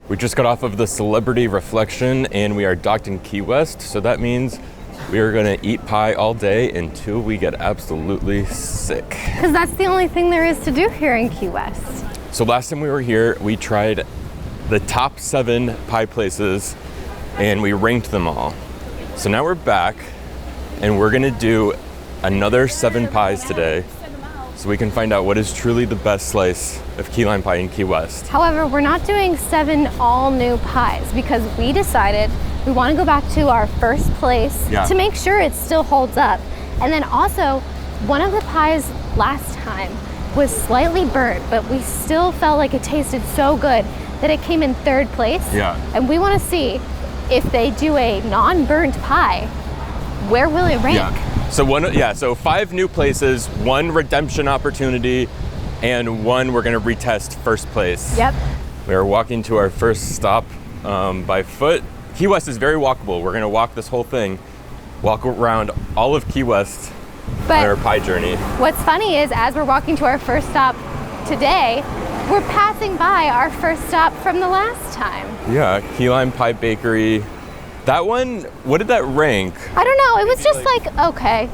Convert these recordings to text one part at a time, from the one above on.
We just got off of the Celebrity Reflection and we are docked in Key West, so that means we are gonna eat pie all day until we get absolutely sick. Because that's the only thing there is to do here in Key West. So last time we were here, we tried the top 7 pie places and we ranked them all. So now we're back and we're gonna do another 7 pies today so we can find out what is truly the best slice of key lime pie in Key West. However, we're not doing 7 all new pies because we decided we want to go back to our first place to make sure it still holds up. And then also, one of the pies last time was slightly burnt, but we still felt like it tasted so good that it came in 3rd place. Yeah. And we want to see if they do a non-burnt pie, where will it rank? Yeah. So 5 new places, 1 redemption opportunity, and 1 we're gonna retest first place. Yep. We are walking to our first stop by foot. Key West is very walkable. We're gonna walk this whole thing, walk around all of Key West on our pie journey. What's funny is as we're walking to our first stop today, we're passing by our first stop from the last time. Yeah, Key Lime Pie Bakery. That one, what did that rank? I don't know, it was just like okay.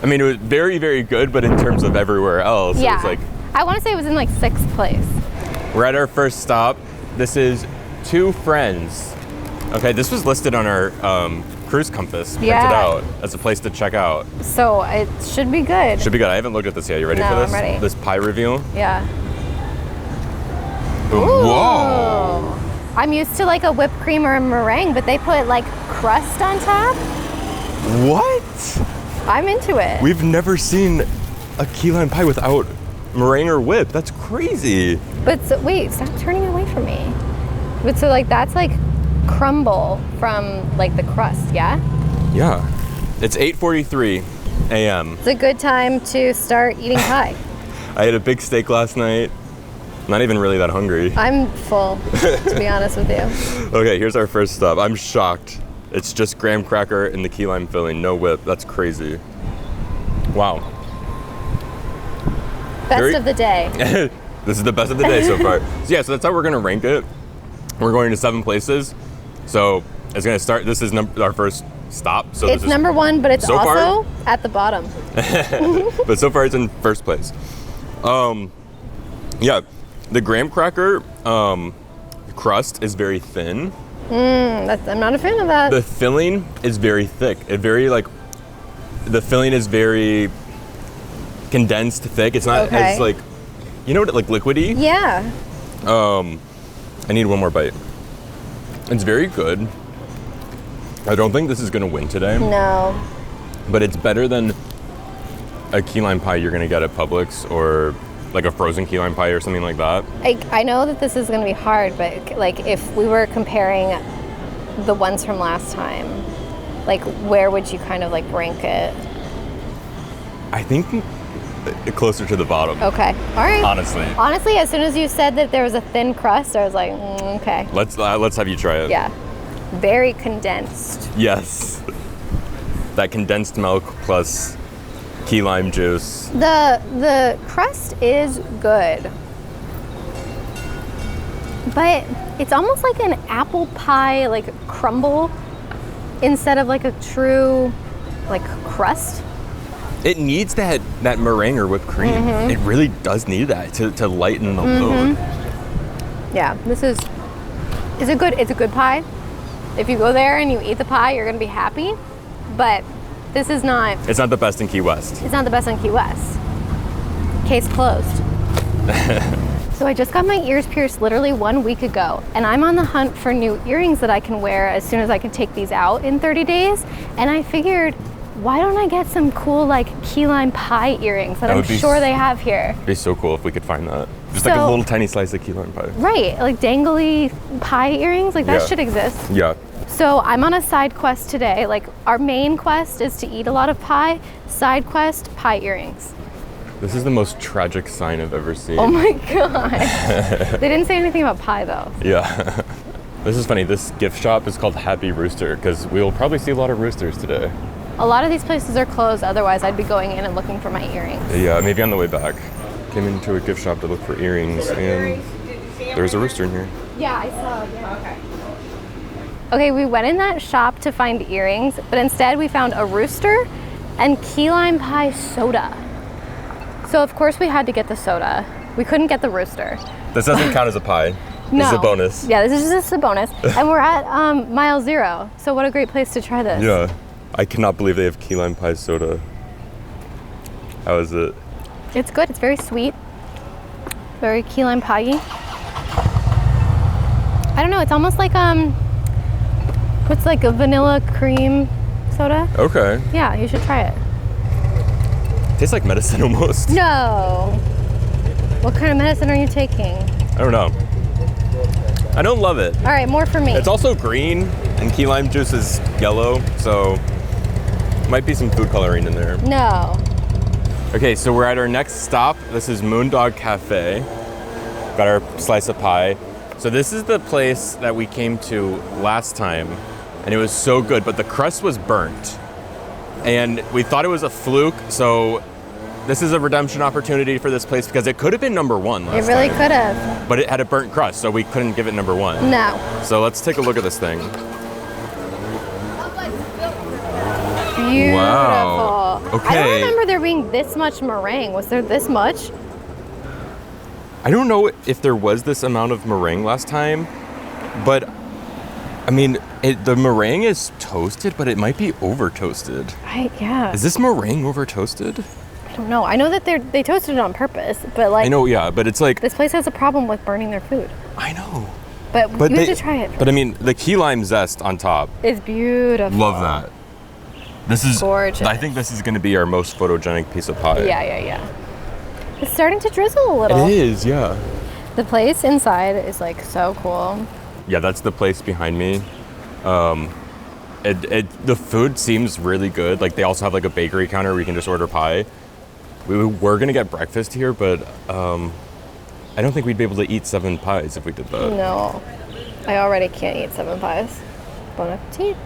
I mean, it was very, very good, but in terms of everywhere else, it was like... I want to say it was in like 6th place. We're at our first stop. This is Two Friends. Okay, this was listed on our cruise compass, printed out as a place to check out. So it should be good. Should be good. I haven't looked at this yet. You ready for this? I'm ready. This pie review? Yeah. Ooh. Whoa! I'm used to like a whipped cream or a meringue, but they put like crust on top. What? I'm into it. We've never seen a key lime pie without meringue or whip. That's crazy. But so, wait, stop turning away from me. But so like that's like crumble from like the crust, yeah? Yeah. It's 8:43 a.m. It's a good time to start eating pie. I had a big steak last night. Not even really that hungry. I'm full, to be honest with you. Okay, here's our first stop. I'm shocked. It's just graham cracker and the key lime filling, no whip. That's crazy. Wow. Best of the day. This is the best of the day so far. So yeah, so that's how we're gonna rank it. We're going to 7 places. So it's gonna start, this is our first stop. So it's number 1, but it's so also at the bottom. But so far it's in first place. Yeah, the graham cracker crust is very thin. I'm not a fan of that. The filling is very thick. The filling is very condensed thick. It's not as like, you know what, like liquidy? Yeah. I need one more bite. It's very good. I don't think this is gonna win today. No. But it's better than a key lime pie you're gonna get at Publix or like a frozen key lime pie or something like that. I know that this is going to be hard, but like if we were comparing the ones from last time, like where would you kind of like rank it? I think closer to the bottom. Okay, all right. Honestly, as soon as you said that there was a thin crust, I was like, okay. Let's have you try it. Yeah, very condensed. Yes, that condensed milk plus key lime juice. The crust is good, but it's almost like an apple pie, like crumble, instead of like a true like crust. It needs that meringue or whipped cream. It really does need that to lighten the load. Yeah, this is a good pie. If you go there and you eat the pie, you're gonna be happy, but this is not... It's not the best in Key West. It's not the best in Key West. Case closed. So I just got my ears pierced literally 1 week ago, and I'm on the hunt for new earrings that I can wear as soon as I can take these out in 30 days. And I figured, why don't I get some cool like key lime pie earrings that I'm sure they have here? It'd be so cool if we could find that. Just like a little tiny slice of key lime pie. Right, like dangly pie earrings, like that should exist. Yeah. So I'm on a side quest today. Like our main quest is to eat a lot of pie. Side quest, pie earrings. This is the most tragic sign I've ever seen. Oh my God. They didn't say anything about pie though. Yeah. This is funny. This gift shop is called Happy Rooster because we'll probably see a lot of roosters today. A lot of these places are closed. Otherwise I'd be going in and looking for my earrings. Yeah, maybe on the way back. Came into a gift shop to look for earrings and There's a rooster in here. Yeah, I saw. Yeah. Okay. Okay, we went in that shop to find earrings, but instead we found a rooster and key lime pie soda. So of course we had to get the soda. We couldn't get the rooster. This doesn't count as a pie. No. This is a bonus. Yeah, this is just a bonus. And we're at mile 0. So what a great place to try this. Yeah. I cannot believe they have key lime pie soda. How is it? It's good. It's very sweet. Very key lime pie-y. I don't know. It's almost like what's like a vanilla cream soda? Okay. Yeah, you should try it. Tastes like medicine almost. No. What kind of medicine are you taking? I don't know. I don't love it. All right, more for me. It's also green, and key lime juice is yellow, so might be some food coloring in there. No. Okay, so we're at our next stop. This is Moondog Cafe. Got our slice of pie. So this is the place that we came to last time, and it was so good, but the crust was burnt. And we thought it was a fluke, so this is a redemption opportunity for this place because it could have been number 1 last It really time. could have. But it had a burnt crust, so we couldn't give it number 1. No. So let's take a look at this thing. Beautiful. Wow. I don't Okay. remember there being this much meringue. Was there this much? I don't know if there was this amount of meringue last time, but I mean, the meringue is toasted, but it might be over toasted. Yeah. Is this meringue over toasted? I don't know. I know that they toasted it on purpose, but like I know, yeah, but it's like this place has a problem with burning their food. I know. But you have to try it. But I mean, the key lime zest on top. It's beautiful. Love that. This is gorgeous. I think this is going to be our most photogenic piece of pie. Yeah. It's starting to drizzle a little. It is, yeah. The place inside is like so cool. Yeah, that's the place behind me. The food seems really good. Like they also have like a bakery counter where you can just order pie. We were gonna get breakfast here, but I don't think we'd be able to eat 7 pies if we did that. No, I already can't eat 7 pies. Bon appetit.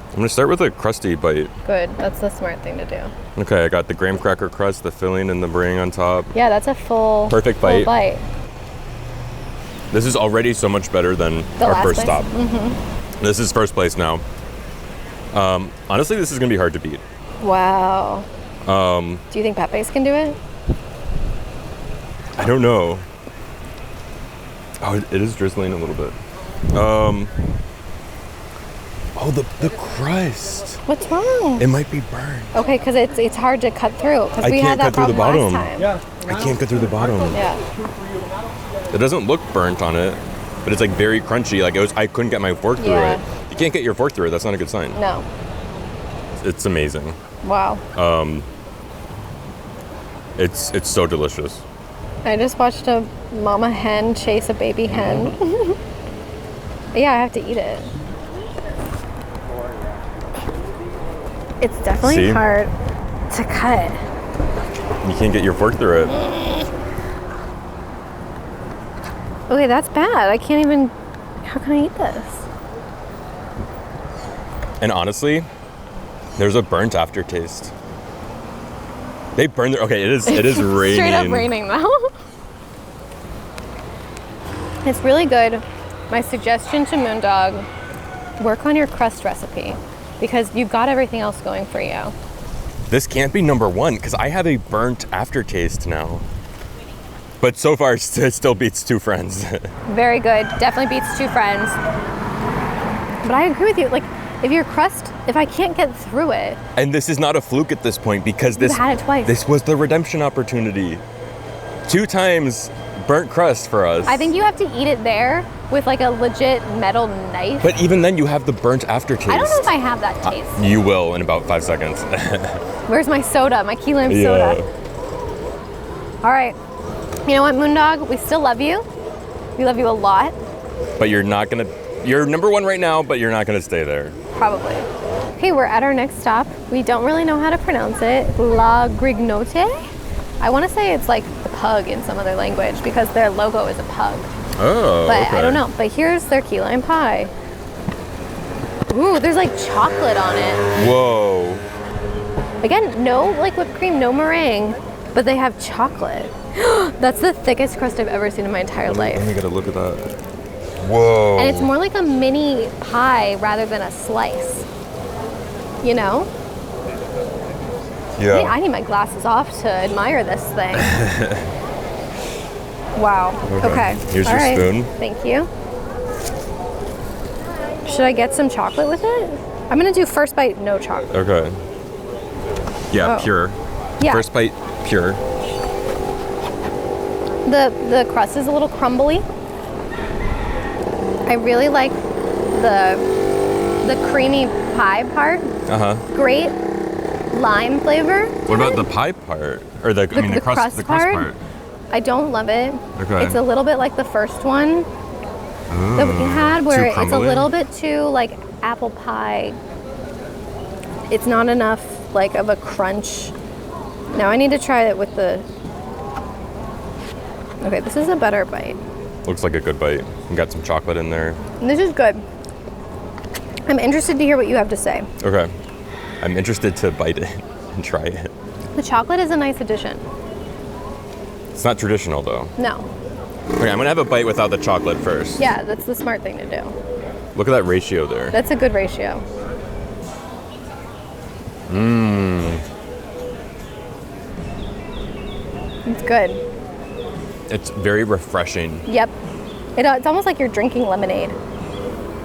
I'm gonna start with a crusty bite. Good, that's the smart thing to do. Okay, I got the graham cracker crust, the filling, and the meringue on top. Yeah, that's a full Perfect full bite. This is already so much better than The our last first place? stop. Mm-hmm. This is first place now. Honestly, this is gonna be hard to beat. Wow. Do you think Pepe's can do it? I don't know. Oh, it is drizzling a little bit. Oh, the crust. What's wrong? It might be burned. Okay, because it's hard to cut through. Because I we can't had that cut through the problem bottom. last time. I can't get through the bottom. Yeah. It doesn't look burnt on it, but it's like very crunchy. Like I couldn't get my fork through Yeah. it. You can't get your fork through it. That's not a good sign. No. It's amazing. Wow. It's so delicious. I just watched a mama hen chase a baby hen. Yeah, I have to eat it. It's definitely See? hard to cut. You can't get your fork through it. Okay, that's bad. I can't even. How can I eat this? And honestly, there's a burnt aftertaste. They burn their. Okay, it is raining. Straight up raining now. It's really good. My suggestion to Moondog: work on your crust recipe because you've got everything else going for you. This can't be number 1 because I have a burnt aftertaste now. But so far, it still beats 2 friends. Very good. Definitely beats 2 friends. But I agree with you. Like, if I can't get through it. And this is not a fluke at this point because You've had it twice. This was the redemption opportunity. 2 times burnt crust for us. I think you have to eat it there with like a legit metal knife. But even then, you have the burnt aftertaste. I don't know if I have that taste. You will in about 5 seconds. Where's my soda? My key lime soda. All right. You know what, Moondog? We still love you. We love you a lot. But you're number 1 right now, but you're not gonna stay there. Probably. Okay, we're at our next stop. We don't really know how to pronounce it. La Grignote? I want to say it's like the pug in some other language because their logo is a pug. Oh, But okay. I don't know. But here's their key lime pie. Ooh, there's like chocolate on it. Whoa. Again, no like whipped cream, no meringue, but they have chocolate. That's the thickest crust I've ever seen in my entire life. Let me get a look at that. Whoa. And it's more like a mini pie rather than a slice. You know? Yeah. Hey, I need my glasses off to admire this thing. Wow. Okay. Here's All your right. spoon. Thank you. Should I get some chocolate with it? I'm gonna do first bite, no chocolate. Okay. Yeah, pure. Yeah. First bite, pure. The crust is a little crumbly. I really like the creamy pie part. Great lime flavor. What about the pie part? Or the crust part? I don't love it. Okay. It's a little bit like the first one that we had, where it's a little bit too like apple pie. It's not enough like of a crunch. Now I need to try it with the. Okay, this is a better bite. Looks like a good bite. You got some chocolate in there. And this is good. I'm interested to hear what you have to say. Okay. I'm interested to bite it and try it. The chocolate is a nice addition. It's not traditional though. No. Okay, I'm gonna have a bite without the chocolate first. Yeah, that's the smart thing to do. Look at that ratio there. That's a good ratio. It's good. It's very refreshing. Yep. It's almost like you're drinking lemonade.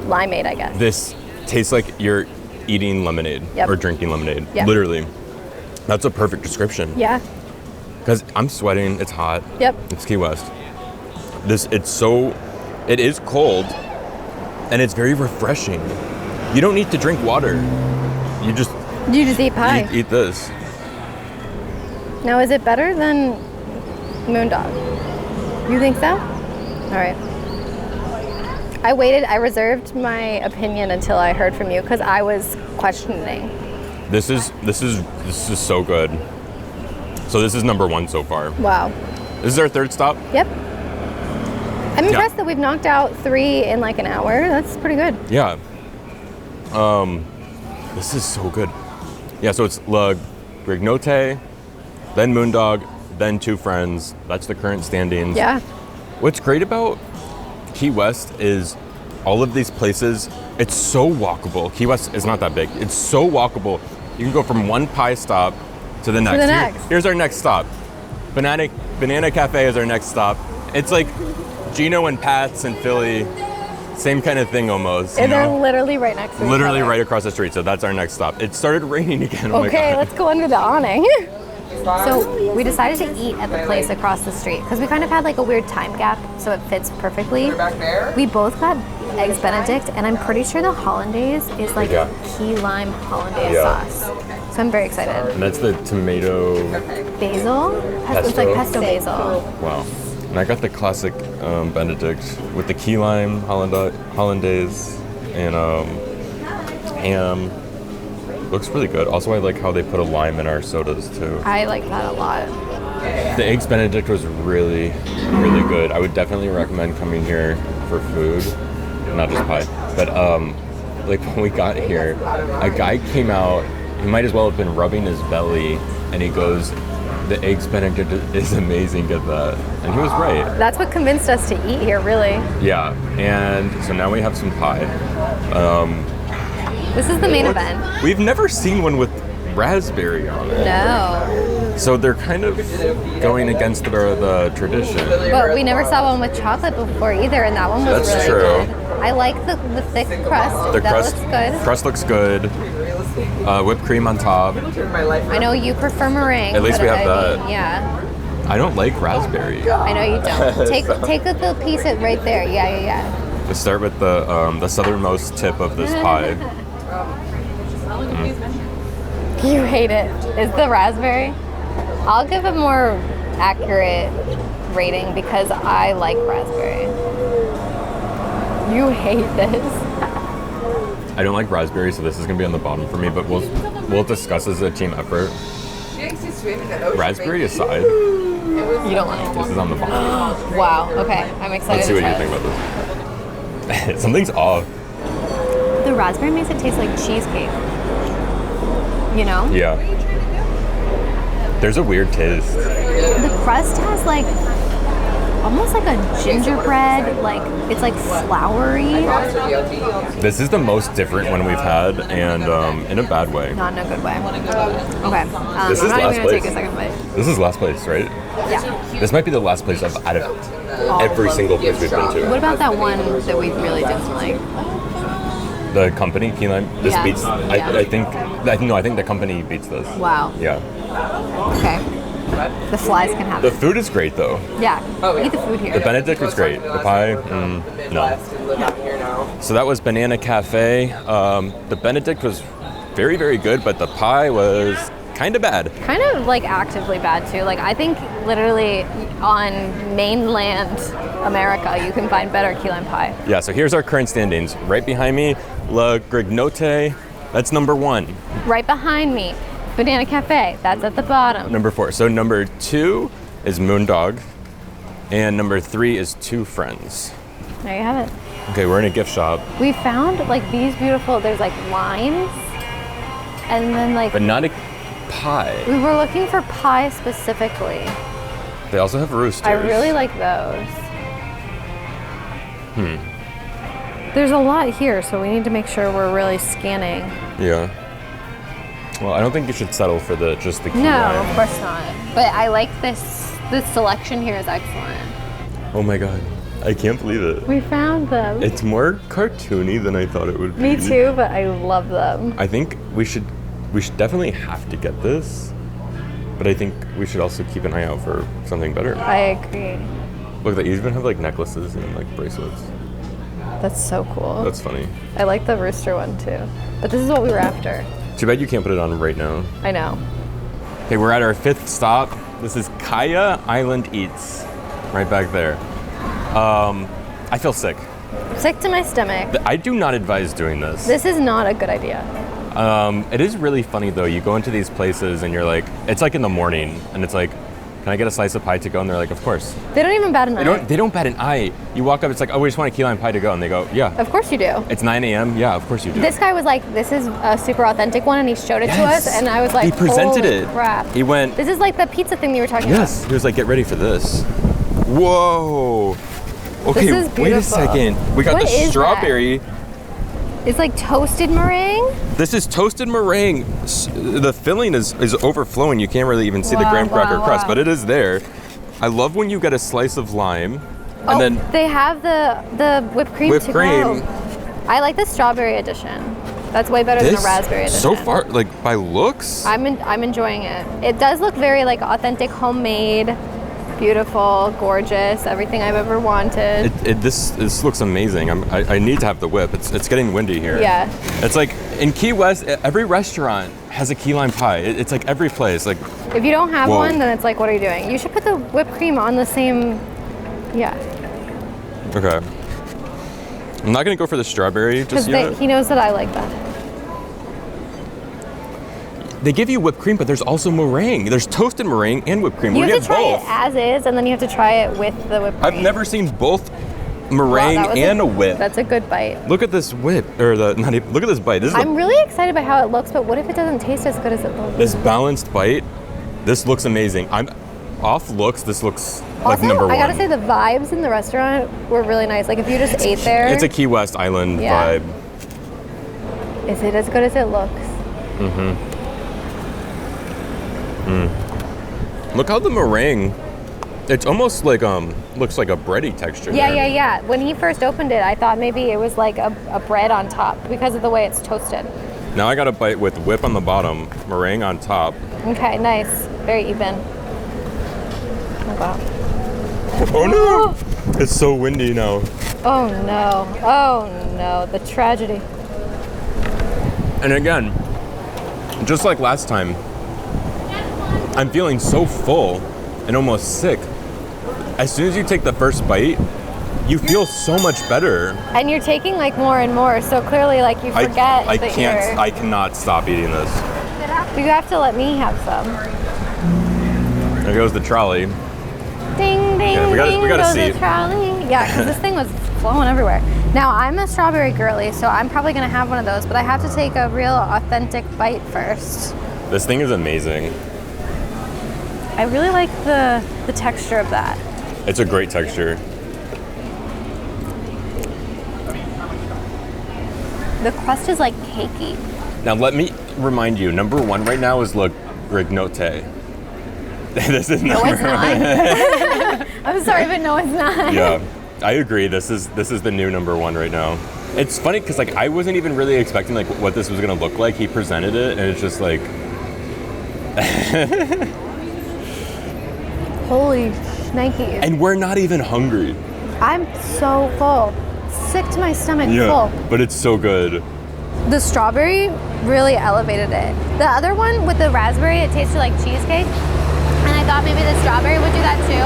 Limeade, I guess. This tastes like you're eating lemonade or drinking lemonade. Yep. Literally. That's a perfect description. Yeah. Because I'm sweating, it's hot. Yep. It's Key West. It is cold and it's very refreshing. You don't need to drink water. You just eat pie. Eat this. Now, is it better than Moondog? You think so? All right. I reserved my opinion until I heard from you because I was questioning. This is so good. So this is number 1 so far. Wow. This is our third stop. Yep. I'm impressed that we've knocked out 3 in like an hour. That's pretty good. Yeah. This is so good. Yeah, so it's La Grignote, then Moondog, then 2 Friends. That's the current standings. Yeah. What's great about Key West is all of these places, it's so walkable. Key West is not that big. It's so walkable. You can go from one pie stop to the next. Here's our next stop. Banana Cafe is our next stop. It's like Gino and Pat's in Philly. Same kind of thing almost. And they're literally right next to each Literally other. right across the street. So that's our next stop. It started raining again. Oh okay, my God. let's go under the awning. So we decided to eat at the place across the street because we kind of had like a weird time gap, so it fits perfectly. We both got eggs Benedict, and I'm pretty sure the hollandaise is like key lime hollandaise sauce. So I'm very excited. And that's the tomato basil. It's like pesto basil. Wow. And I got the classic Benedict with the key lime hollandaise and ham. Looks really good. Also, I like how they put a lime in our sodas too. I like that a lot. The eggs Benedict was really, really good. I would definitely recommend coming here for food, not just pie. But like when we got here, a guy came out. He might as well have been rubbing his belly, and he goes, "The eggs Benedict is amazing. Get that." And he was right. That's what convinced us to eat here, really. Yeah. And so now we have some pie. This is the main event. We've never seen one with raspberry on it. No. So they're kind of going against the tradition. But we never saw one with chocolate before either, and that one was That's really true. good. I like the thick crust. The that crust looks good. Crust looks good. Whipped cream on top. I know you prefer meringue. At least but we have that. Yeah. I don't like raspberry. I know you don't. Take the piece right there. Yeah. Let's start with the southernmost tip of this pie. You hate it. Is the raspberry? I'll give a more accurate rating because I like raspberry. You hate this. I don't like raspberry, so this is gonna be on the bottom for me. But we'll discuss as a team effort. Raspberry aside, You don't like it. this is on the bottom. Wow. Okay. I'm excited. Let's see what to you try think about this. Something's off. The raspberry makes it taste like cheesecake. You know? Yeah. There's a weird taste. The crust has like almost like a gingerbread, like it's like floury. This is the most different one we've had, and in a bad way. Not in a good way. Okay. This is I'm not last even gonna place. take a second bite. This is last place, right? Yeah. This might be the last place I've out of every single place we've been to. What about that one that we really didn't like? The company key lime. This Yeah. beats. Yeah. I think the company beats this. Wow. Yeah. Okay. The flies can have The it. food is great though. Yeah. Eat the food here. The Benedict was great. The pie, no. So that was Banana Cafe. The Benedict was very, very good, but the pie was kind of bad. Kind of like actively bad too. Like I think literally on mainland America you can find better key lime pie. Yeah, so here's our current standings. Right behind me, La Grignote, that's number 1. Right behind me, Banana Cafe, that's at the bottom. Number 4. So number 2 is Moondog, and number 3 is Two Friends. There you have it. Okay, we're in a gift shop, We found like these beautiful, there's like limes and then like but not a pie. we were looking for pie specifically. They also have roosters. I really like those. There's a lot here, so we need to make sure we're really scanning. Yeah. Well, I don't think you should settle for just the key No, lime. of course not. But I like this. This selection here is excellent. Oh my god, I can't believe it. We found them. It's more cartoony than I thought it would be. Me too, but I love them. I think we should definitely have to get this, but I think we should also keep an eye out for something better. I agree. Look, they even have like necklaces and like bracelets. That's so cool. That's funny. I like the rooster one too. But this is what we were after. Too bad you can't put it on right now. I know. Okay, we're at our 5th stop. This is Kaya Island Eats, right back there. I feel sick. Sick to my stomach. I do not advise doing this. This is not a good idea. It is really funny though. You go into these places and you're like, it's like in the morning, and it's like, can I get a slice of pie to go? And they're like, of course. They don't even bat an eye. They don't bat an eye. You walk up, it's like, oh, we just want a key lime pie to go, and they go, yeah. Of course you do. It's 9 a.m. Yeah, of course you do. This guy was like, this is a super authentic one, and he showed it to us, and I was like, he presented holy it. crap. He went. This is like the pizza thing that you were talking Yes. He was like, get ready for this. Whoa. Okay, This is wait a beautiful. second. We got What the is strawberry. about. It's like toasted meringue. This is toasted meringue. The filling is overflowing. You can't really even see the Wow, graham cracker wow, crust, wow. but it is there. I love when you get a slice of lime, and Oh, then they have the whipped cream Whipped to cream. go. I like the strawberry edition. That's way better than this. the raspberry edition. So far, like by looks, I'm enjoying it. It does look very like authentic, homemade, beautiful, gorgeous, everything I've ever wanted. this looks amazing. I need to have the whip. It's getting windy here. Yeah. It's like in Key West, every restaurant has a key lime pie. It's like every place. Like If you don't have Whoa. one, then it's like, what are you doing? You should put the whipped cream on the same. Yeah, okay. I'm not gonna go for the strawberry just because yet. he knows that I like that. They give you whipped cream, but there's also meringue. There's toasted meringue and whipped cream. You We have get to try both. it as is, and then you have to try it with the whipped cream. I've never seen both Wow, meringue that was and a whip. That's a good bite. Look at this whip, or not even, look at this bite. This is I'm really excited by how it looks, but what if it doesn't taste as good as it looks? this balanced bite. This looks amazing. I'm off looks. This looks like Also, number one. I gotta say the vibes in the restaurant were really nice. Like if you just ate there, It's a Key West Island Yeah. vibe. is it as good as it looks? Look how the meringue. It's almost like looks like a bready texture. Yeah, there. yeah. When he first opened it, I thought maybe it was like a bread on top because of the way it's toasted. Now I got a bite with whip on the bottom, meringue on top. Okay, nice. Very even. Oh, wow. Oh no! It's so windy now. Oh no. Oh no. The tragedy. And again, just like last time, I'm feeling so full and almost sick. As soon as you take the first bite, you feel so much better. And you're taking like more and more, so clearly like you forget I that can't. I cannot stop eating this. you have to let me have some. There goes the trolley. Ding, ding, Yeah, we ding, gotta goes see. the trolley. Yeah, because this thing was flowing everywhere. Now, I'm a strawberry girly, so I'm probably going to have one of those, but I have to take a real authentic bite first. This thing is amazing. I really like the texture of that. It's a great texture. The crust is like cakey. Now let me remind you, number 1 right now is Le Grignote. This is No, it's not. I'm sorry, but no, it's not. Yeah, I agree. This is the new number 1 right now. It's funny because like I wasn't even really expecting like what this was gonna look like. He presented it, and it's just like, Holy shnikes. and we're not even hungry. I'm so full. Sick to my stomach, full. But it's so good. The strawberry really elevated it. The other one with the raspberry, it tasted like cheesecake. And I thought maybe the strawberry would do that too.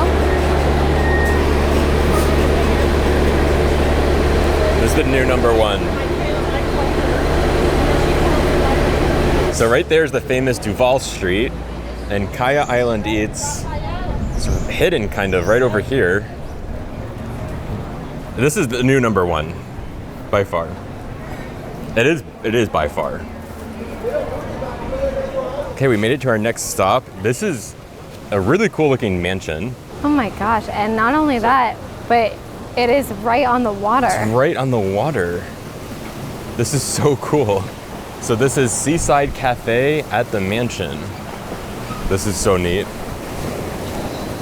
This is the new number 1. So right there is the famous Duval Street, and Kaya Island Eats. It's hidden kind of right over here. This is the new number 1, by far. It is by far. Okay, we made it to our next stop. This is a really cool looking mansion. Oh my gosh, and not only that, but it is right on the water. It's right on the water. This is so cool. So this is Seaside Cafe at the mansion. This is so neat.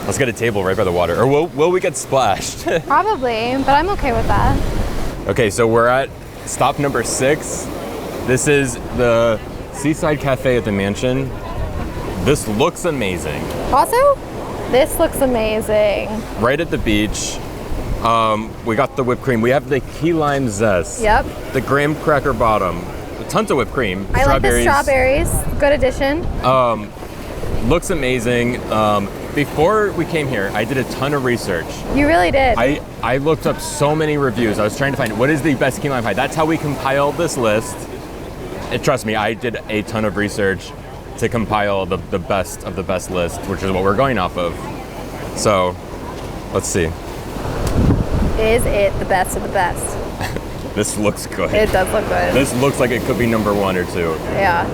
Let's get a table right by the water. Or will we get splashed? Probably, but I'm okay with that. Okay, so we're at stop number 6. This is the Seaside Cafe at the mansion. This looks amazing. Also, this looks amazing. Right at the beach. We got the whipped cream. We have the key lime zest. Yep. The graham cracker bottom. Tons of whipped cream. I like the strawberries. Good addition. Looks amazing. Before we came here, I did a ton of research. You really did. I looked up so many reviews. I was trying to find what is the best key lime pie. That's how we compiled this list. And trust me, I did a ton of research to compile the best of the best list, which is what we're going off of. So, let's see. Is it the best of the best? This looks good. It does look good. This looks like it could be number 1 or 2. Yeah.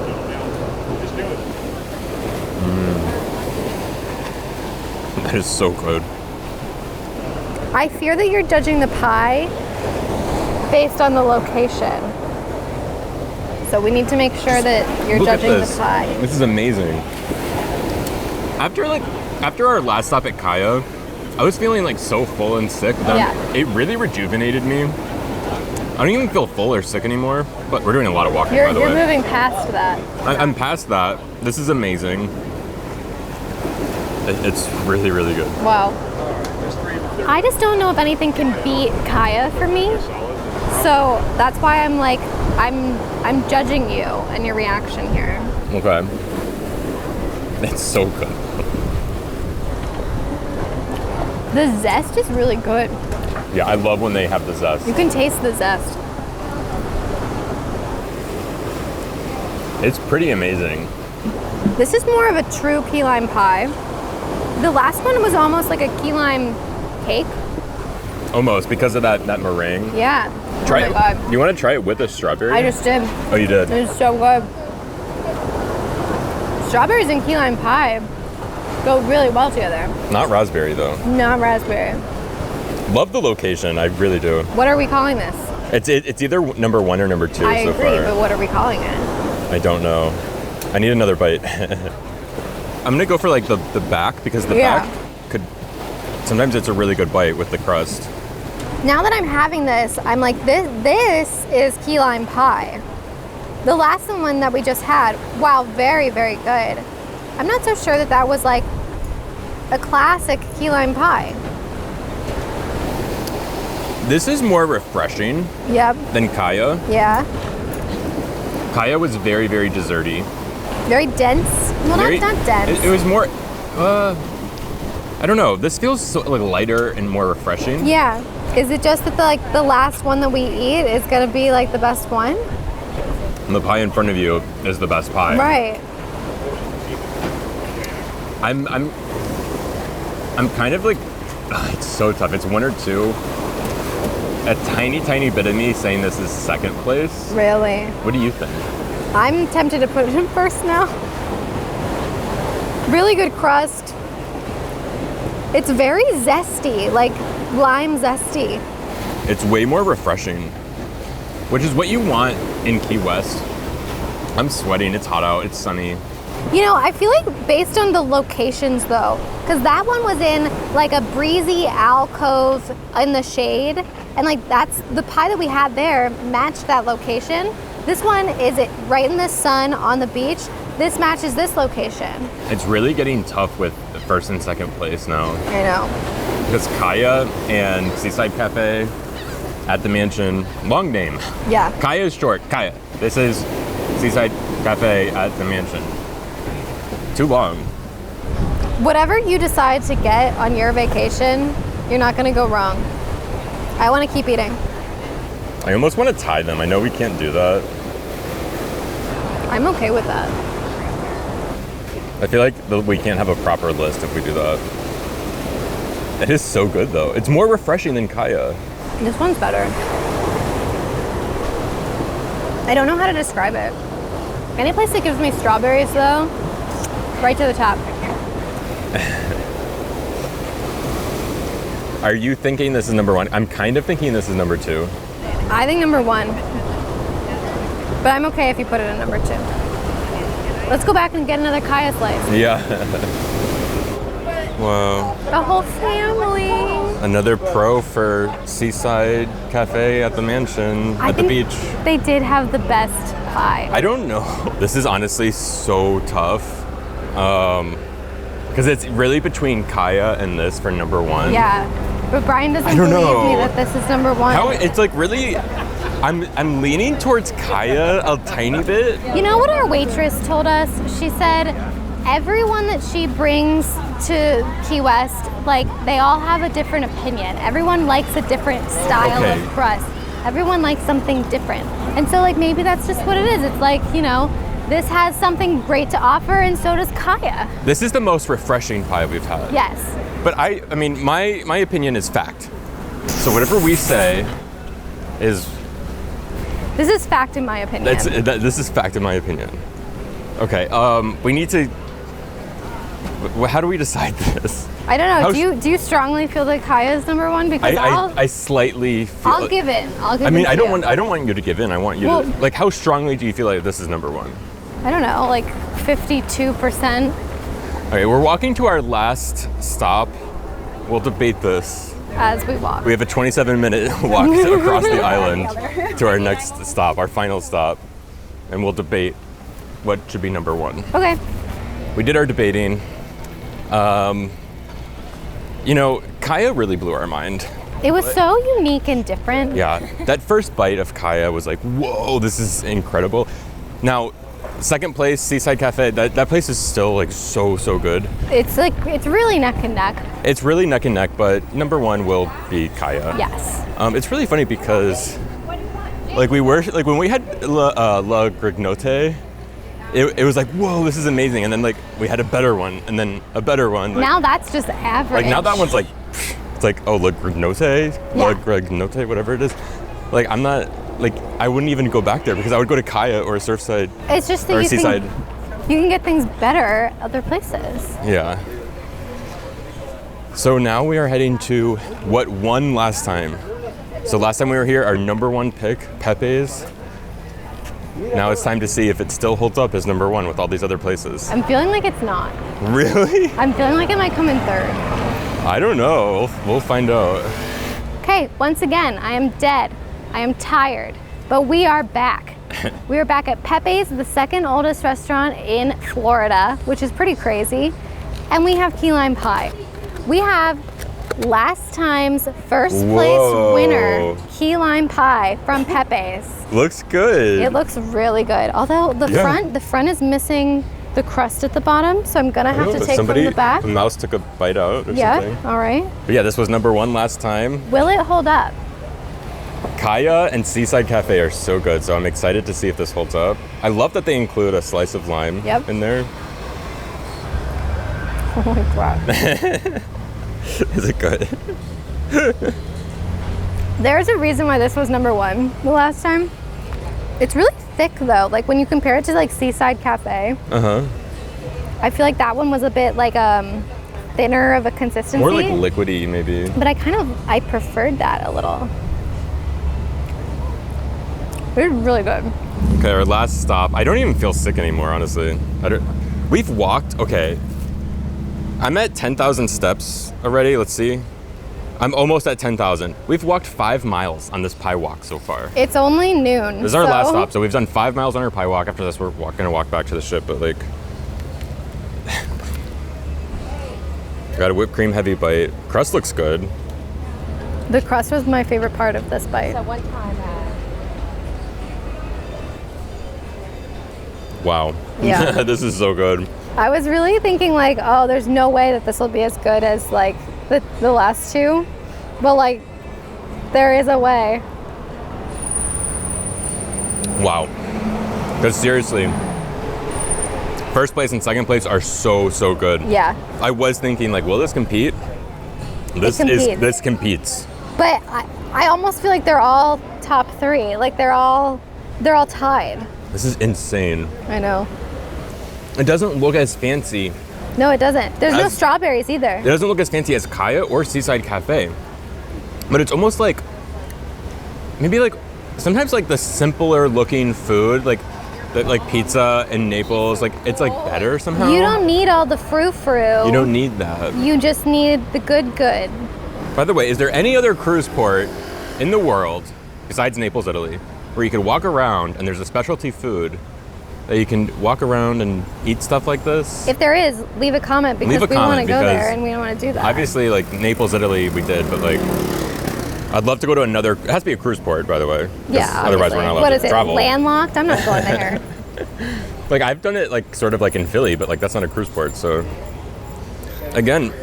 That is so good. I fear that you're judging the pie based on the location. So we need to make sure that you're Look at judging this. the pie. This is amazing. After our last stop at Kaya, I was feeling like so full and sick. But it really rejuvenated me. I don't even feel full or sick anymore, but we're doing a lot of walking, by the way. You're moving past that. I'm past that. This is amazing. It's really, really good. Wow. I just don't know if anything can beat Kaya for me. So that's why I'm like, I'm judging you and your reaction here. Okay. It's so good. The zest is really good. Yeah, I love when they have the zest. You can taste the zest. It's pretty amazing. This is more of a true key lime pie. The last one was almost like a key lime cake. Almost, because of that meringue. Yeah. Try oh it. my God. You want to try it with a strawberry? I just did. Oh, you did? It was so good. Strawberries and key lime pie go really well together. Not raspberry, though. Not raspberry. Love the location. I really do. What are we calling this? It's either number 1 or number 2 I so agree, far. but what are we calling it? I don't know. I need another bite. I'm gonna go for like the back because the back could. Sometimes it's a really good bite with the crust. Now that I'm having this, I'm like, this is key lime pie. The last one that we just had, wow, very, very good. I'm not so sure that was like a classic key lime pie. This is more refreshing than Kaya. Yeah. Kaya was very, very desserty. Very dense. Well, not dense. It was more, I don't know. This feels so, like lighter and more refreshing. Yeah. Is it just that the last one that we eat is gonna be like the best one? And the pie in front of you is the best pie. Right. I'm kind of like, it's so tough. It's 1 or 2. A tiny, tiny bit of me saying this is second place. Really? What do you think? I'm tempted to put it in first now. Really good crust, It's very zesty, like lime zesty. It's way more refreshing, which is what you want in Key West. I'm sweating, it's hot out, it's sunny. You know, I feel like based on the locations though, because that one was in like a breezy alcove in the shade, and like that's the pie that we had there matched that location. This one is it right in the sun on the beach. This matches this location. It's really getting tough with the first and second place now. I know. Because Kaya and Seaside Cafe at the Mansion, long name. Yeah. Kaya is short, Kaya. This is Seaside Cafe at the Mansion. Too long. Whatever you decide to get on your vacation, you're not gonna go wrong. I wanna keep eating. I almost want to tie them. I know we can't do that. I'm okay with that. I feel like we can't have a proper list if we do that. It is so good though. It's more refreshing than Kaya. This one's better. I don't know how to describe it. Any place that gives me strawberries though, right to the top. Are you thinking this is number one? I'm kind of thinking this is number two. I think number one. But I'm okay if you put it in number two. Let's go back and get another Kaya slice. Yeah. Wow. The whole family. Another pro for Seaside Cafe at the Mansion at the beach. They did have the best pie. I don't know. This is honestly so tough. Because it's really between Kaya and this for number one. Yeah. But Brian doesn't believe me that this is number one. It's like really, I'm leaning towards Kaya a tiny bit. You know what our waitress told us? She said everyone that she brings to Key West, like they all have a different opinion. Everyone likes a different style of crust. Everyone likes something different. And so like maybe that's just what it is. It's like, you know, this has something great to offer and so does Kaya. This is the most refreshing pie we've had. Yes. But I mean, my opinion is fact. So whatever we say is... This is fact in my opinion. This is fact in my opinion. Okay, we need to... How do we decide this? I don't know. Do you strongly feel that Kaya is number one? Because I slightly feel... I'll give in. I mean, I don't want you to give in. I want you to... Like, how strongly do you feel like this is number one? I don't know, like 52%. Okay, we're walking to our last stop. We'll debate this as we walk. We have a 27-minute walk across the island to our next stop, our final stop, and we'll debate what should be number one. Okay. We did our debating. You know, Kaya really blew our mind. It was so unique and different. Yeah, that first bite of Kaya was like, whoa, this is incredible. Now, second place, Seaside Cafe, that place is still like so good. It's really neck and neck. It's really neck and neck, but number one will be Kaya. Yes. It's really funny because like when we had La Grignote, it was like, whoa, this is amazing. And then like we had a better one and then a better one. Like, now that's just average. Like now that one's like, it's like, oh, La Grignote, La Grignote, whatever it is. Like I'm not, like I wouldn't even go back there because I would go to Kaya or Surfside. It's just that Seaside. You can get things better other places. Yeah. So now we are heading to what won last time. So last time we were here, our number one pick, Pepe's. Now it's time to see if it still holds up as number one with all these other places. I'm feeling like it's not. Really? I'm feeling like it might come in third. I don't know. We'll find out. Okay, once again, I am dead. I am tired, but we are back. We are back at Pepe's, the second oldest restaurant in Florida, which is pretty crazy. And we have key lime pie. We have last time's first place winner, key lime pie from Pepe's. Looks good. It looks really good. Although the front is missing the crust at the bottom, so I'm gonna have to take from the back. A mouse took a bite out or something. Yeah, all right. But yeah, this was number one last time. Will it hold up? Kaya and Seaside Cafe are so good, so I'm excited to see if this holds up. I love that they include a slice of lime in there. Oh my God. Is it good? There's a reason why this was number one the last time. It's really thick though. Like when you compare it to like Seaside Cafe, I feel like that one was a bit like thinner of a consistency. More like liquidy, maybe. But I preferred that a little. It's really good. Okay, our last stop. I don't even feel sick anymore, honestly. We've walked, okay. I'm at 10,000 steps already, let's see. I'm almost at 10,000. We've walked 5 miles on this pie walk so far. It's only noon. This is our last stop, so we've done 5 miles on our pie walk. After this, we're gonna walk back to the ship, but like... Got a whipped cream heavy bite. Crust looks good. The crust was my favorite part of this bite. One time Wow. Yeah. This is so good. I was really thinking like, oh, there's no way that this will be as good as like the last two, but like there is a way. Wow. Because seriously, first place and second place are so good. Yeah. I was thinking like, will this compete? This competes. But I almost feel like they're all top 3. Like they're all tied. This is insane. I know. It doesn't look as fancy. No, it doesn't. There's no strawberries either. It doesn't look as fancy as Kaya or Seaside Cafe. But it's almost like, maybe like, sometimes like the simpler looking food, like pizza in Naples, like it's like better somehow. You don't need all the frou-frou. You don't need that. You just need the good. By the way, is there any other cruise port in the world, besides Naples, Italy, where you could walk around and there's a specialty food that you can walk around and eat stuff like this? If there is, leave a comment because we want to go there and we don't want to do that. Obviously, like Naples, Italy, we did, but like, I'd love to go to another. It has to be a cruise port, by the way. Yeah. Otherwise, we're not allowed to travel. What is it? Landlocked? I'm not going there. Like I've done it like sort of like in Philly, but like that's not a cruise port. So again,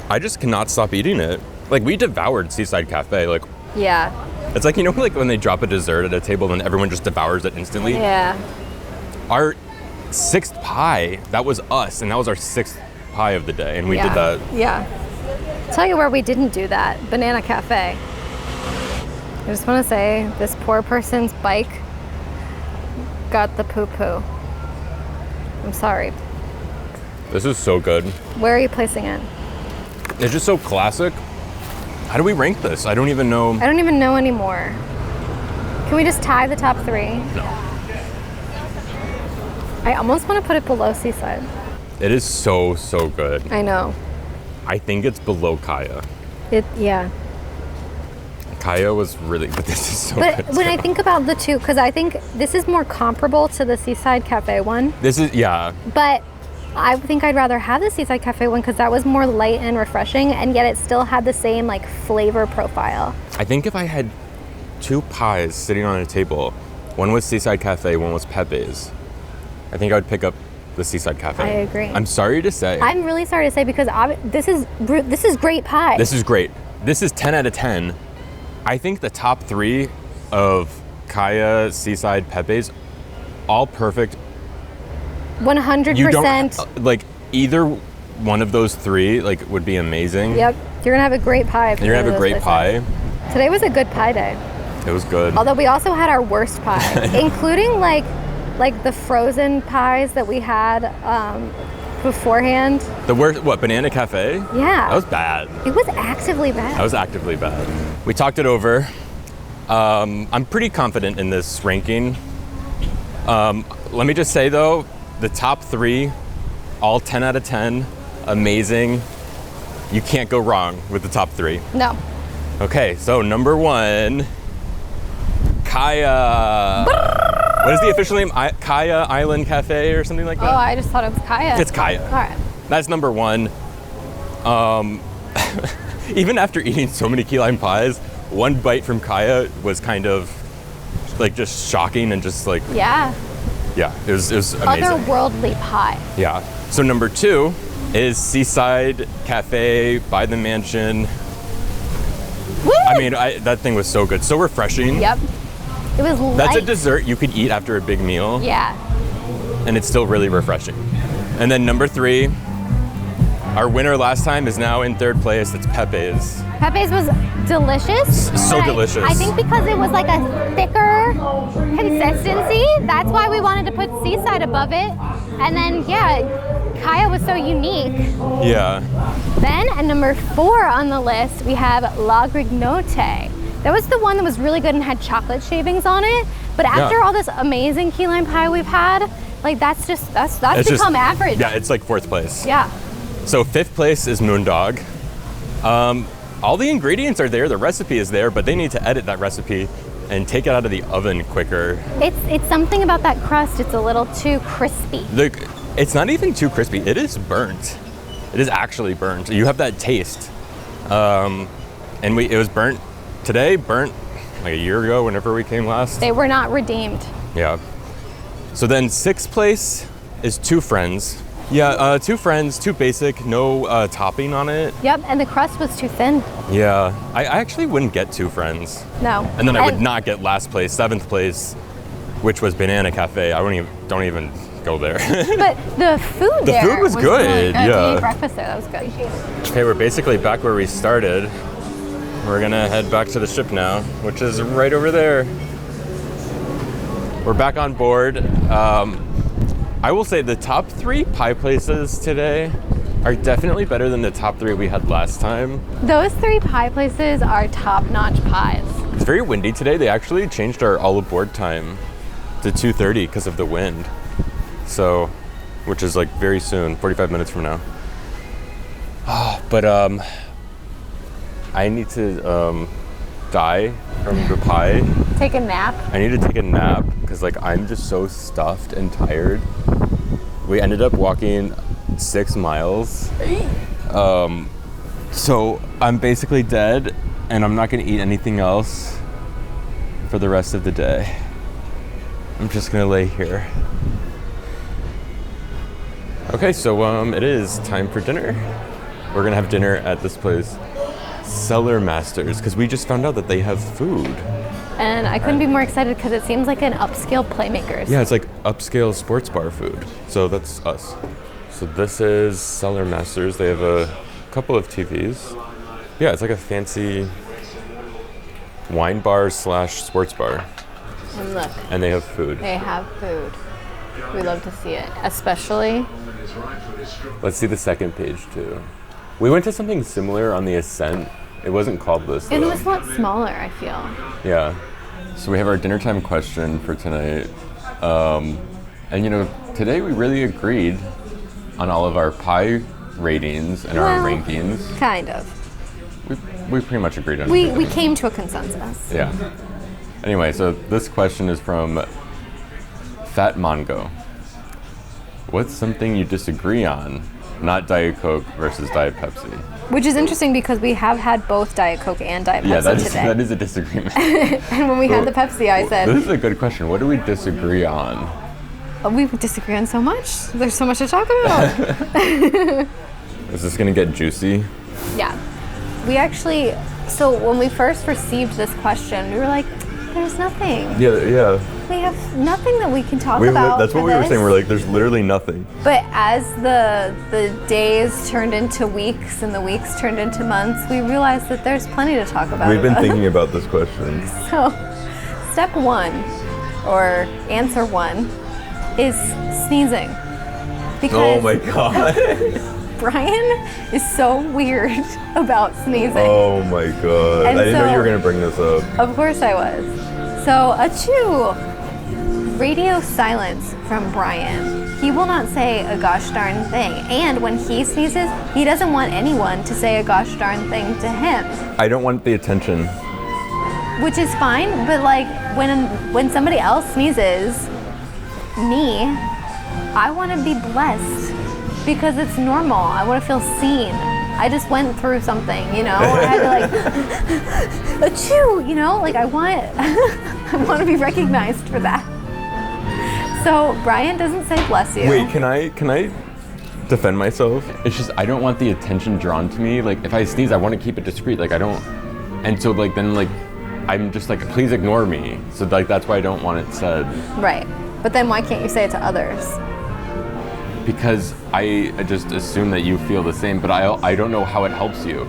I just cannot stop eating it. Like we devoured Seaside Cafe. Like Yeah. it's like, you know, like when they drop a dessert at a table and everyone just devours it instantly. Yeah. Our 6th pie, that was us, and that was our 6th pie of the day, and we did that. Yeah. Tell you where we didn't do that. Banana Cafe. I just want to say this poor person's bike got the poo-poo. I'm sorry. This is so good. Where are you placing it? It's just so classic. How do we rank this? I don't even know. I don't even know anymore. Can we just tie the top 3? No. I almost want to put it below Seaside. It is so good. I know. I think it's below Kaya. Yeah. Kaya was really, but this is so But good. when I think about the two, because I think this is more comparable to the Seaside Cafe one. This is, yeah. But I think I'd rather have the Seaside Cafe one because that was more light and refreshing, and yet it still had the same like flavor profile. I think if I had 2 pies sitting on a table, one was Seaside Cafe, one was Pepe's, I think I would pick up the Seaside Cafe. I agree. I'm sorry to say. I'm really sorry to say because this is great pie. This is great. This is 10 out of 10. I think the top 3 of Kaya, Seaside, Pepe's, all perfect. 100%. You don't, like, either one of those 3 like would be amazing. Yep. You're gonna have a great pie. You're gonna have a great pie. Today was a good pie day. It was good. Although we also had our worst pie, including like the frozen pies that we had beforehand. The worst, what, Banana Cafe? Yeah. That was bad. It was actively bad. That was actively bad. We talked it over. I'm pretty confident in this ranking. Let me just say though, the top 3, all 10 out of 10, amazing. You can't go wrong with the top 3. No. Okay, so number 1, Kaya. What is the official name? Kaya Island Cafe or something like that? Oh, I just thought it was Kaya. It's Kaya. All right. That's number 1. Even after eating so many key lime pies, one bite from Kaya was kind of like just shocking and just like, Yeah. yeah, it was amazing. Otherworldly pie. Yeah. So number 2 is Seaside Cafe by the mansion. Woo! I mean, that thing was so good, so refreshing. Yep. It was light. That's a dessert you could eat after a big meal. Yeah. And it's still really refreshing. And then number 3, our winner last time is now in 3rd place. It's Pepe's. Pepe's was delicious. So but delicious. I think because it was like a thicker consistency, that's why we wanted to put Seaside above it. And then, yeah, Kaya was so unique. Yeah. Then at number 4 on the list, we have La Grignote. That was the one that was really good and had chocolate shavings on it. But after all this amazing key lime pie we've had, like that's become average. Yeah, it's like 4th place. Yeah. So 5th place is Moondog. All the ingredients are there, the recipe is there, but they need to edit that recipe and take it out of the oven quicker. It's something about that crust, it's a little too crispy. It's not even too crispy, it is burnt. It is actually burnt. You have that taste. It was burnt today, burnt like a year ago whenever we came last. They were not redeemed. Yeah. So then 6th place is Two Friends. Yeah, Two Friends, too basic, no topping on it. Yep, and the crust was too thin. Yeah, I actually wouldn't get Two Friends. No. And then I would not get last place, 7th place, which was Banana Cafe. I don't even go there. But the food The food was good, really, yeah. We ate breakfast there, that was good. Okay, we're basically back where we started. We're gonna head back to the ship now, which is right over there. We're back on board. I will say the top 3 pie places today are definitely better than the top 3 we had last time. Those 3 pie places are top-notch pies. It's very windy today. They actually changed our all aboard time to 2:30 because of the wind. So, which is like very soon, 45 minutes from now. But I need to die from the pie. Take a nap. I need to take a nap because like I'm just so stuffed and tired. We ended up walking 6 miles. So I'm basically dead and I'm not gonna eat anything else for the rest of the day. I'm just gonna lay here. Okay, so it is time for dinner. We're gonna have dinner at this place, Cellar Masters, because we just found out that they have food. And I couldn't be more excited because it seems like an upscale Playmakers. Yeah, it's like upscale sports bar food. So that's us. So this is Cellar Masters. They have a couple of TVs. Yeah, it's like a fancy wine bar / sports bar. And look. And they have food. They have food. We love to see it, especially. Let's see the second page too. We went to something similar on the Ascent. It wasn't called this though. And it was a lot smaller, I feel. Yeah. So we have our dinner time question for tonight. And you know, today we really agreed on all of our pie ratings and our rankings. Kind of. We pretty much agreed on We came to a consensus. Yeah. Anyway, so this question is from Fat Mongo. What's something you disagree on? Not Diet Coke versus Diet Pepsi. Which is interesting because we have had both Diet Coke and Diet Pepsi today. That is a disagreement. And when we had the Pepsi, I said... This is a good question. What do we disagree on? We disagree on so much. There's so much to talk about. Is this going to get juicy? Yeah. We actually... So when we first received this question, we were like, there's nothing. Yeah. We have nothing that we can talk about. That's what we were saying. We're like, there's literally nothing. But as the days turned into weeks and the weeks turned into months, we realized that there's plenty to talk about. We've been thinking about this question. So, step 1, or answer 1, is sneezing. Because oh my God. Brian is so weird about sneezing. Oh my God. And I didn't know you were going to bring this up. Of course I was. So, achoo! Radio silence from Brian. He will not say a gosh darn thing. And when he sneezes, he doesn't want anyone to say a gosh darn thing to him. I don't want the attention. Which is fine, but like when somebody else sneezes, me, I want to be blessed because it's normal. I want to feel seen. I just went through something, you know. I had to like, achoo, you know. Like I want to be recognized for that. So Brian doesn't say bless you. Wait, can I defend myself? It's just I don't want the attention drawn to me. Like if I sneeze, I want to keep it discreet. Like I don't, and so like then like I'm just like please ignore me. So like that's why I don't want it said. Right, but then why can't you say it to others? Because I just assume that you feel the same, but I don't know how it helps you.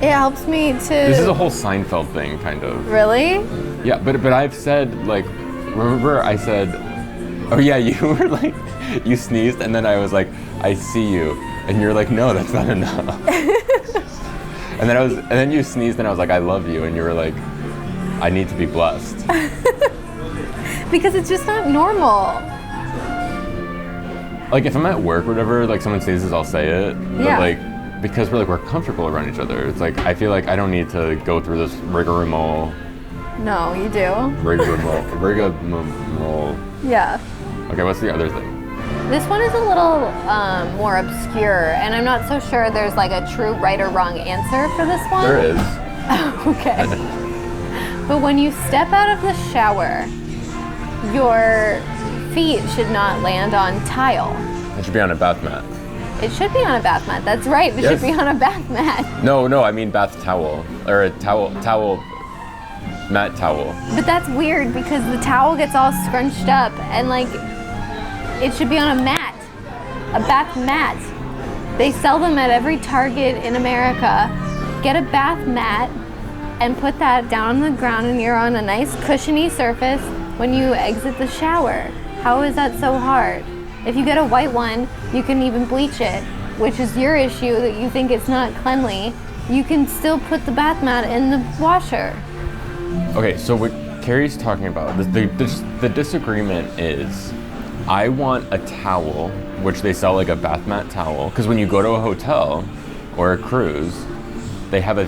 It helps me to... This is a whole Seinfeld thing, kind of. Really? Yeah, but I've said, like, remember I said, Oh yeah, you were like, you sneezed, and then I was like, I see you, and you're like, no, that's not enough. and then you sneezed, and I was like, I love you, and you were like, I need to be blessed. Because it's just not normal. Like if I'm at work or whatever, like someone sneezes, I'll say it. But Yeah. like, because we're comfortable around each other. It's like, I feel like I don't need to go through this rigmarole. No, you do. Rigmarole. Yeah. Okay, what's the other thing? This one is a little more obscure, and I'm not so sure there's like a true right or wrong answer for this one. There is. Okay. But when you step out of the shower, your feet should not land on tile. It should be on a bath mat. It should be on a bath mat. That's right. It should be on a bath mat. No, I mean bath towel. Or a mat towel. But that's weird because the towel gets all scrunched up and like it should be on a mat. A bath mat. They sell them at every Target in America. Get a bath mat and put that down on the ground and you're on a nice cushiony surface when you exit the shower. How is that so hard? If you get a white one, you can even bleach it, which is your issue that you think it's not cleanly. You can still put the bath mat in the washer. Okay, so what Kerry's talking about, the disagreement is, I want a towel, which they sell like a bath mat towel, because when you go to a hotel or a cruise, they have a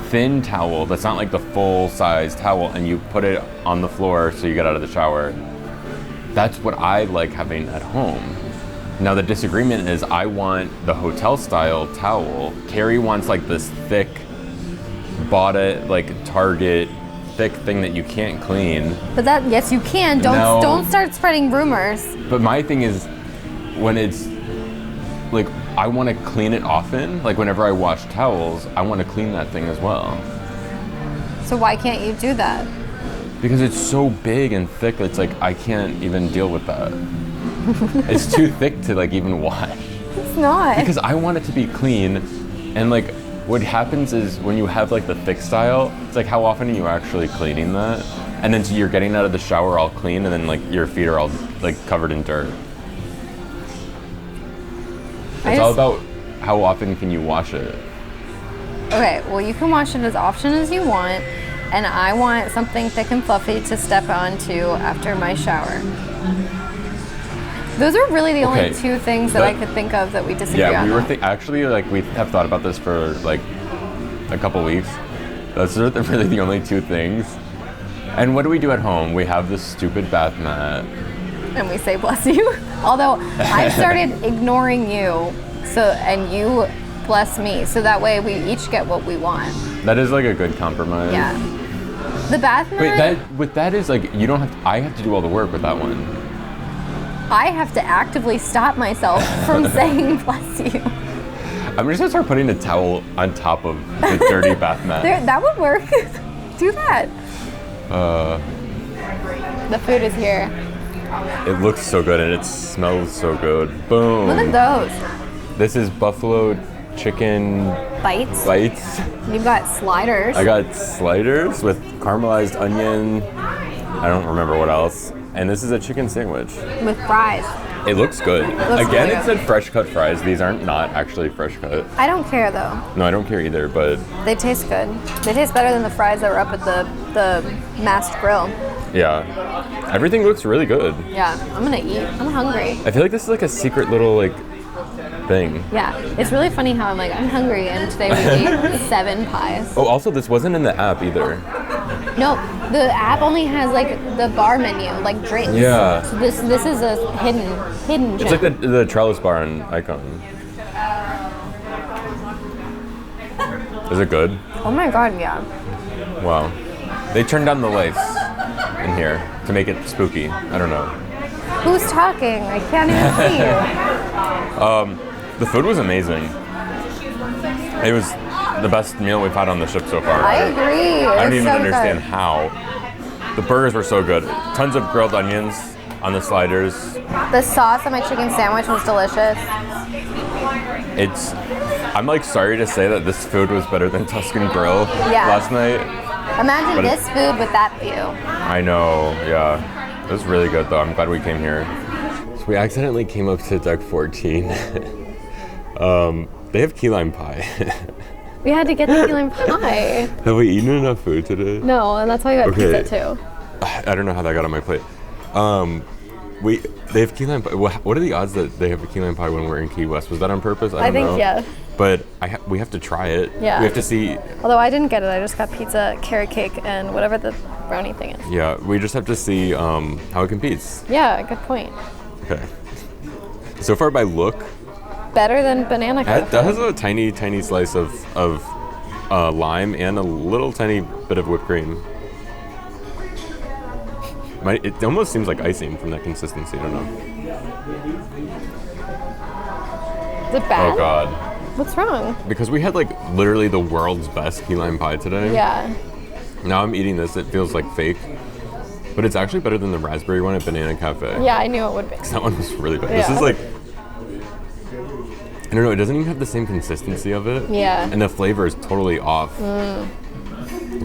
thin towel that's not like the full-size towel, and you put it on the floor so you get out of the shower. That's what I like having at home. Now the disagreement is I want the hotel-style towel. Kerry wants like this thick, bought it like Target, thick thing that you can't clean. But that, yes, you can. Don't start spreading rumors. But my thing is, when it's like I want to clean it often. Like whenever I wash towels, I want to clean that thing as well. So why can't you do that? Because it's so big and thick, it's like I can't even deal with that. It's too thick to like even wash. It's not. Because I want it to be clean, and like what happens is when you have like the thick style, it's like how often are you actually cleaning that? And then so you're getting out of the shower all clean, and then like your feet are all like covered in dirt. It's all about how often can you wash it. Okay, well you can wash it as often as you want, and I want something thick and fluffy to step onto after my shower. Those are really the only two things that I could think of that we disagree on. Yeah, we were actually like we have thought about this for like a couple weeks. Those are really the only two things. And what do we do at home? We have this stupid bath mat. And we say bless you. Although I started ignoring you, and you bless me, so that way we each get what we want. That is like a good compromise. Yeah. The bath mat. But that is like you don't have to, I have to do all the work with that one. I have to actively stop myself from saying bless you. I'm just gonna start putting a towel on top of the dirty bath mat. That would work. Do that. The food is here. It looks so good and it smells so good. Boom. Look at those. This is buffalo chicken Bites. You've got sliders. I got sliders with caramelized onion. I don't remember what else. And this is a chicken sandwich. With fries. It looks good. Looks Again, really it said fresh cut fries. These aren't not actually fresh cut. I don't care though. No, I don't care either, but They taste good. They taste better than the fries that were up at the masked grill. yeah. Everything looks really good. Yeah, I'm gonna eat. I'm hungry. I feel like this is like a secret little like thing. Yeah, it's really funny how I'm like, I'm hungry, and today we ate 7 pies. Oh, also this wasn't in the app either. No, the app only has like the bar menu, like drinks. Yeah. So this is a hidden gem. It's like the trellis bar and icon. Is it good? Oh my god, yeah. Wow. They turned down the lights in here to make it spooky. I don't know. Who's talking? I can't even see you. The food was amazing. It was the best meal we've had on the ship so far. I agree. I don't It's even so understand good. how. The burgers were so good. Tons of grilled onions on the sliders. The sauce on my chicken sandwich was delicious. I'm like sorry to say that this food was better than Tuscan Grill Yeah. last night. Imagine But this food with that view. I know, yeah. It was really good though. I'm glad we came here. So we accidentally came up to deck 14. They have key lime pie. We had to get the key lime pie. Have we eaten enough food today? No, and that's why you got pizza too. I don't know how that got on my plate. They have key lime pie. What are the odds that they have a key lime pie when we're in Key West? Was that on purpose? I don't know. Yeah. But we have to try it. Yeah. We have to see. Although I didn't get it. I just got pizza, carrot cake, and whatever the brownie thing is. Yeah, we just have to see how it competes. Yeah, good point. Okay. So far by look, better than banana cafe. that has a tiny, tiny slice of lime and a little tiny bit of whipped cream. It almost seems like icing from that consistency. I don't know. Is it bad? Oh God. What's wrong? Because we had like literally the world's best key lime pie today. Yeah. Now I'm eating this. It feels like fake, but it's actually better than the raspberry one at Banana Cafe. Yeah, I knew it would be. That one was really bad. Yeah. This is like, I don't know. It doesn't even have the same consistency of it. Yeah. And the flavor is totally off.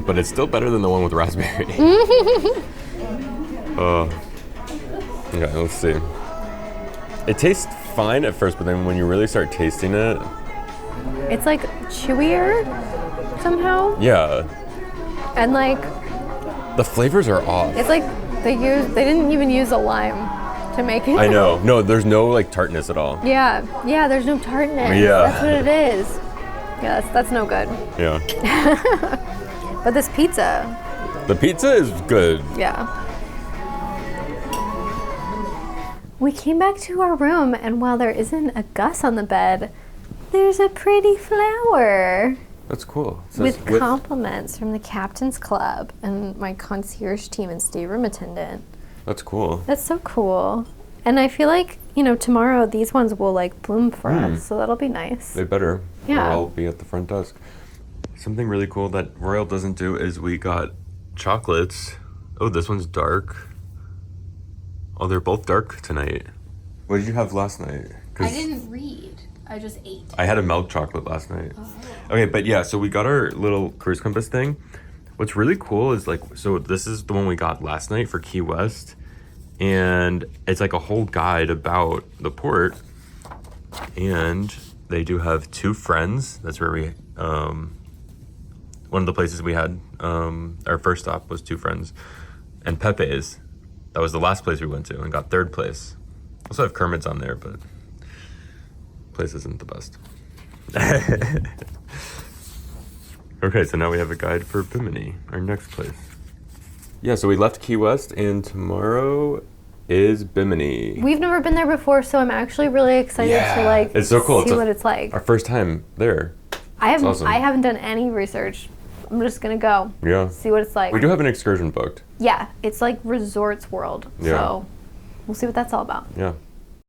But it's still better than the one with raspberry. Okay, let's see. It tastes fine at first, but then when you really start tasting it, it's like chewier somehow. Yeah. And like the flavors are off. it's like they didn't even use a lime to make it. I know. No, there's no like tartness at all. Yeah, there's no tartness. Yeah. That's what it is. Yeah, that's no good. Yeah. But this pizza. The pizza is good. Yeah. We came back to our room, and while there isn't a GUSS on the bed, there's a pretty flower. That's cool. With compliments from the Captain's Club and my concierge team and stateroom attendant. That's cool. That's so cool. And I feel like, tomorrow these ones will like bloom for us, so that'll be nice. They better. Yeah. Or I'll be at the front desk. Something really cool that Royal doesn't do is we got chocolates. Oh, this one's dark. Oh, they're both dark tonight. What did you have last night? I didn't read. I just ate. I had a milk chocolate last night. Oh. Okay, but yeah, so we got our little cruise compass thing. What's really cool is so this is the one we got last night for Key West. And it's like a whole guide about the port. And they do have Two Friends. That's where we, one of the places we had, our first stop was Two Friends. And Pepe's. That was the last place we went to and got third place. Also have Kermit's on there, but place isn't the best. Okay, so now we have a guide for Bimini, our next place. Yeah, so we left Key West and tomorrow is Bimini. We've never been there before, so I'm actually really excited to it's so cool. see what it's like. Our first time there. I haven't done any research. I'm just gonna go. Yeah. See what it's like. We do have an excursion booked. Yeah, it's like Resorts World. Yeah. So we'll see what that's all about. Yeah.